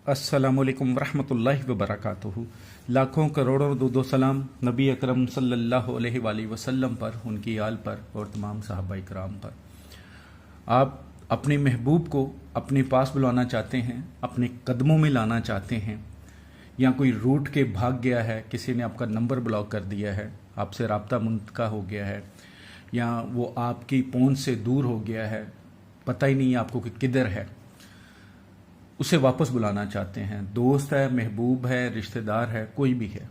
अस्सलामुअलैकुम वरहमतुल्लाहि वबरकातुहू। लाखों करोड़ों दो सलाम नबी अकरम सल्लल्लाहु अलैहि वसल्लम पर, उनकी आल पर और तमाम सहाबा इकराम पर। आप अपने महबूब को अपने पास बुलाना चाहते हैं, अपने कदमों में लाना चाहते हैं, या कोई रूठ के भाग गया है, किसी ने आपका नंबर ब्लॉक कर दिया है, आपसे रब्ता मुनक़ता हो गया है, या वो आपकी पहुंच से दूर हो गया है, पता ही नहीं है आपको कि किधर है, उसे वापस बुलाना चाहते हैं, दोस्त है, महबूब है, रिश्तेदार है, कोई भी है,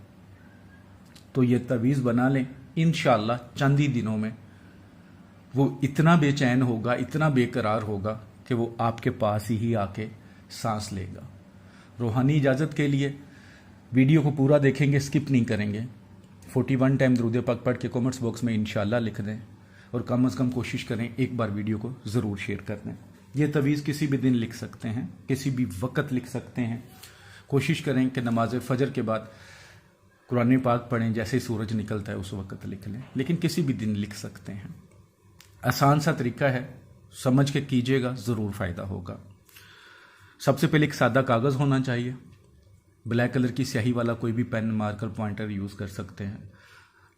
तो ये तवीज़ बना लें। इंशाअल्लाह चंद ही दिनों में वो इतना बेचैन होगा, इतना बेकरार होगा कि वो आपके पास ही आके सांस लेगा। रूहानी इजाज़त के लिए वीडियो को पूरा देखेंगे, स्किप नहीं करेंगे। 41 टाइम दुरूद पाक पढ़ के कमेंट्स बॉक्स में इंशाअल्लाह लिख दें, और कम से कम कोशिश करें एक बार वीडियो को ज़रूर शेयर कर दें। ये तवीज़ किसी भी दिन लिख सकते हैं, किसी भी वक्त लिख सकते हैं। कोशिश करें कि नमाज फ़जर के बाद कुरान पाक पढ़ें, जैसे ही सूरज निकलता है उस वक्त लिख लें, लेकिन किसी भी दिन लिख सकते हैं। आसान सा तरीका है, समझ के कीजिएगा, ज़रूर फ़ायदा होगा। सबसे पहले एक सादा कागज़ होना चाहिए, ब्लैक कलर की स्याही वाला कोई भी पेन, मार्कर, पॉइंटर यूज़ कर सकते हैं।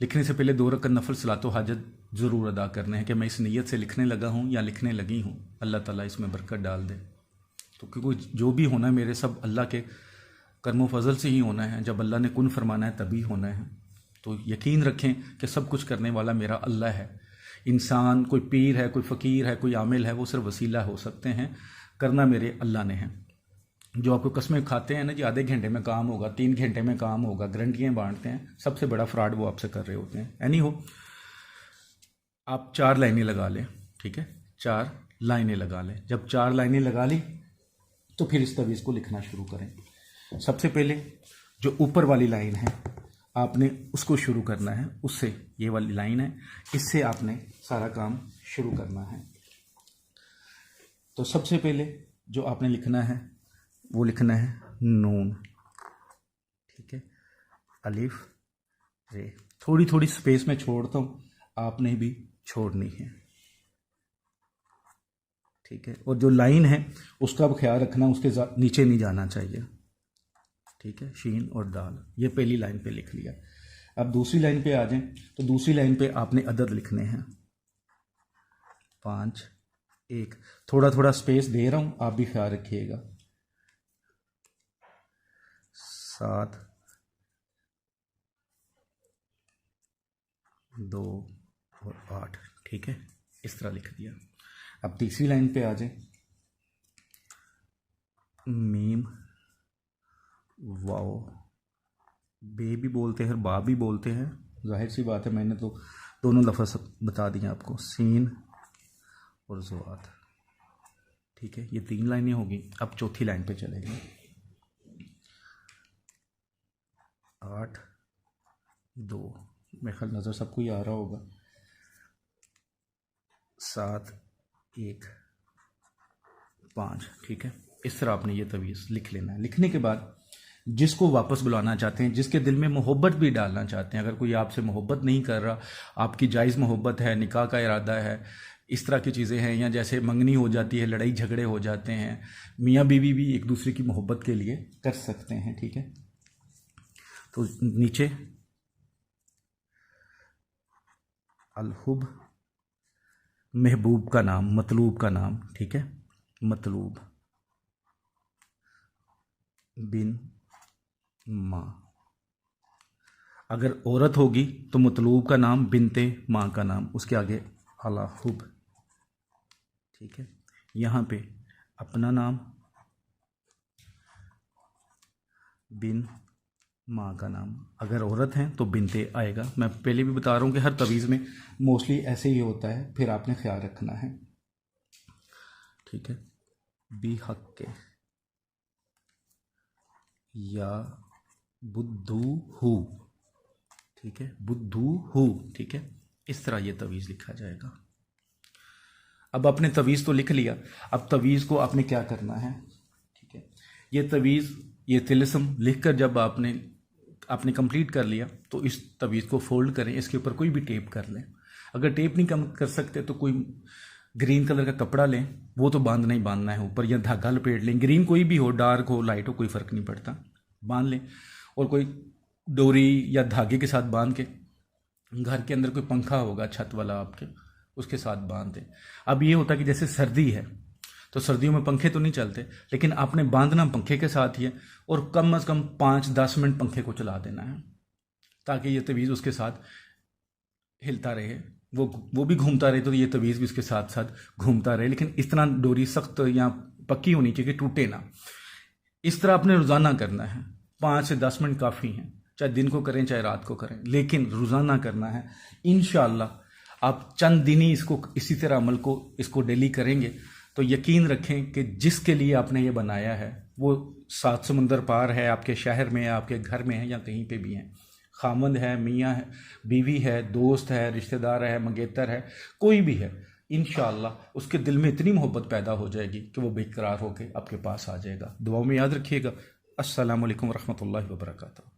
लिखने से पहले 2 रकअत नफल सलातो हाजत ज़रूर अदा करने हैं कि मैं इस नीयत से लिखने लगा हूँ या लिखने लगी हूँ, अल्लाह ताला इसमें बरकत डाल दे। तो क्योंकि जो भी होना है मेरे सब अल्लाह के करम फजल से ही होना है, जब अल्लाह ने कुन फरमाना है तभी होना है। तो यकीन रखें कि सब कुछ करने वाला मेरा अल्लाह है। इंसान, कोई पीर है, कोई फ़कीर है, कोई आमिल है, वो सिर्फ वसीला हो सकते हैं, करना मेरे अल्लाह ने है। जो आपको कस्में खाते हैं ना जी, आधे घंटे में काम होगा, 3 घंटे में काम होगा, गारंटियाँ बांटते हैं, सबसे बड़ा फ्रॉड वो आपसे कर रहे होते हैं। एनी हो, आप 4 लाइनें लगा लें, ठीक है, 4 लाइनें लगा लें। जब 4 लाइनें लगा ली तो फिर इस तवीज़ को लिखना शुरू करें। सबसे पहले जो ऊपर वाली लाइन है आपने उसको शुरू करना है, उससे, ये वाली लाइन है, इससे आपने सारा काम शुरू करना है। तो सबसे पहले जो आपने लिखना है वो लिखना है नून, ठीक है, अलिफ रे। थोड़ी थोड़ी स्पेस में छोड़ता हूँ, आपने भी छोड़नी है, ठीक है। और जो लाइन है उसका अब ख्याल रखना, उसके नीचे नहीं जाना चाहिए, ठीक है। शीन और दाल, ये पहली लाइन पे लिख लिया। अब दूसरी लाइन पे आ जाएं, तो दूसरी लाइन पे आपने अदद लिखने हैं, 5, 1। थोड़ा थोड़ा स्पेस दे रहा हूँ, आप भी ख्याल रखिएगा। 7, 2 और 8, ठीक है, इस तरह लिख दिया। अब तीसरी लाइन पे आ जाए, मीम वाओ, बे भी बोलते हैं, बा भी बोलते हैं, जाहिर सी बात है, मैंने तो दोनों लफ्ज़ बता दिए आपको, सीन और ज़ुआत, ठीक है। ये 3 लाइनें होगी। अब चौथी लाइन पे चलेंगे, 8, 2, मेरे ख्याल नज़र सबको ही आ रहा होगा, 7, 1, 5, ठीक है। इस तरह आपने ये तवीज़ लिख लेना है। लिखने के बाद जिसको वापस बुलाना चाहते हैं, जिसके दिल में मोहब्बत भी डालना चाहते हैं, अगर कोई आपसे मोहब्बत नहीं कर रहा, आपकी जायज़ मोहब्बत है, निकाह का इरादा है, इस तरह की चीज़ें हैं, या जैसे मंगनी हो जाती है, लड़ाई झगड़े हो जाते हैं, मियाँ बीवी भी एक दूसरे की मोहब्बत के लिए कर सकते हैं, ठीक है। तो नीचे अलहुब, महबूब का नाम, मतलूब का नाम, ठीक है, मतलूब बिन माँ। अगर औरत होगी तो मतलूब का नाम बिनते माँ का नाम, उसके आगे अलहुब, ठीक है। यहाँ पे अपना नाम बिन माँ का नाम, अगर औरत हैं तो बिनते आएगा। मैं पहले भी बता रहा हूँ कि हर तवीज़ में मोस्टली ऐसे ही होता है, फिर आपने ख्याल रखना है, ठीक है। बी हक के या बुद्धू हु, ठीक है, बुद्धू हु, ठीक है। इस तरह ये तवीज़ लिखा जाएगा। अब आपने तवीज़ तो लिख लिया, अब तवीज़ को आपने क्या करना है, ठीक है। ये तवीज़, ये तिलस्म लिख कर जब आपने कंप्लीट कर लिया, तो इस तवीज़ को फोल्ड करें, इसके ऊपर कोई भी टेप कर लें। अगर टेप नहीं कम कर सकते तो कोई ग्रीन कलर का कपड़ा लें, वो तो बांधना ही बांधना है ऊपर, या धागा लपेट लें, ग्रीन कोई भी हो, डार्क हो लाइट हो कोई फ़र्क नहीं पड़ता, बांध लें। और कोई डोरी या धागे के साथ बांध के, घर के अंदर कोई पंखा होगा छत वाला आपके, उसके साथ बांध दें। अब ये होता है कि जैसे सर्दी है तो सर्दियों में पंखे तो नहीं चलते, लेकिन आपने बांधना पंखे के साथ ही है, और कम से कम 5-10 मिनट पंखे को चला देना है, ताकि ये तवीज़ उसके साथ हिलता रहे, वो भी घूमता रहे, तो ये तवीज़ भी उसके साथ साथ घूमता रहे। लेकिन इस तरह डोरी सख्त या पक्की होनी चाहिए कि टूटे ना। इस तरह आपने रोज़ाना करना है, 5 से 10 मिनट काफ़ी हैं, चाहे दिन को करें चाहे रात को करें, लेकिन रोज़ाना करना है। इंशाअल्लाह आप चंद दिन ही इसको, इसी तरह अमल को इसको डेली करेंगे तो यकीन रखें कि जिसके लिए आपने ये बनाया है वो 7 समुंदर पार है, आपके शहर में है, आपके घर में है, या कहीं पे भी है, खामंद है, मियाँ है, बीवी है, दोस्त है, रिश्तेदार है, मंगेतर है, कोई भी है, इंशाअल्लाह उसके दिल में इतनी मोहब्बत पैदा हो जाएगी कि वो बेकरार होकर आपके पास आ जाएगा। दुआ में याद रखिएगा। अस्सलामु अलैकुम रहमतुल्लाहि व बरकातहू।